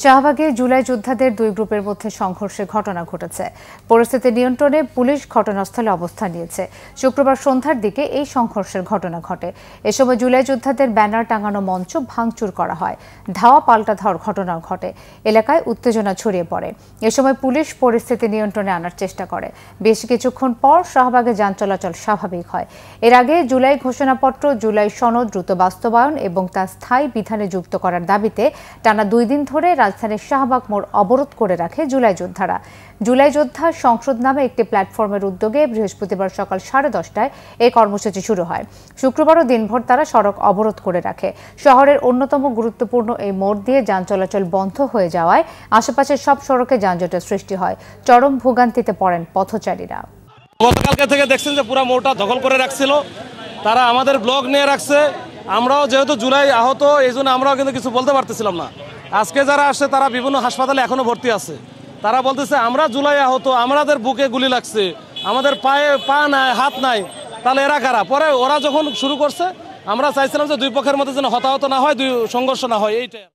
শাহবাগে জুলাই যোদ্ধাদের দুই গ্রুপের মধ্যে সংঘর্ষের ঘটনা ঘটেছে। পরিস্থিতি নিয়ন্ত্রণে পুলিশ ঘটনাস্থলে অবস্থান নিয়েছে। শুক্রবার সন্ধ্যার দিকে এই সংঘর্ষের ঘটনা ঘটে। এ সময় জুলাই যোদ্ধাদের ব্যানার টাঙানো মঞ্চ ভাঙচুর করা হয়। ধাওয়া পাল্টা ধাওয়ার ঘটনাও ঘটে। এলাকায় উত্তেজনা ছড়িয়ে পড়ে। এ সময় পুলিশ পরিস্থিতি নিয়ন্ত্রণে আনার চেষ্টা করে। বেশ কিছুক্ষণ পর শাহবাগে যান চলাচল স্বাভাবিক হয়। এর আগে জুলাই ঘোষণাপত্র, জুলাই সনদ দ্রুত বাস্তবায়ন এবং তা স্থায়ী বিধানে যুক্ত করার দাবিতে টানা 2 দিন ধরে রাজধানীর শাহবাগ মোড় অবরোধ করে রাখে জুলাই যোদ্ধারা। জুলাই যোদ্ধা সংসদ নামে একটি প্ল্যাটফর্মের উদ্যোগে বৃহস্পতিবার সকাল 10:30টায় এই কর্মসূচি শুরু হয়। শুক্রবারও দিনভর তারা সড়ক অবরোধ করে রাখে। শহরের অন্যতম গুরুত্বপূর্ণ এই মোড় দিয়ে যান চলাচল বন্ধ হয়ে যাওয়ায় আশেপাশের সব সড়কে যানজটের সৃষ্টি হয়। চরম ভোগান্তিতে পড়েন পথচারীরা। গতকালকে থেকে দেখছেন যে পুরো মোড়টা দখল করে রাখছিল, তারা আমাদের ব্লক নিয়ে রাখছে। আমরাও যেহেতু জুলাই আহত, এই জন্য আমরাও কিন্তু কিছু বলতে পারতেছিলাম না। আজকে যারা আসছে তারা বিভিন্ন হাসপাতালে এখনো ভর্তি আছে। তারা বলতেছে আমরা জুলাই আহত, আমাদের বুকে গুলি লাগছে, আমাদের পায়ে পা নাই, হাত নাই। তাহলে এরা কারা? পরে ওরা যখন শুরু করছে, আমরা চাইছিলাম যে দুই পক্ষের মধ্যে যেন হতাহত না হয়, দুই সংঘর্ষ না হয়, এইটাই।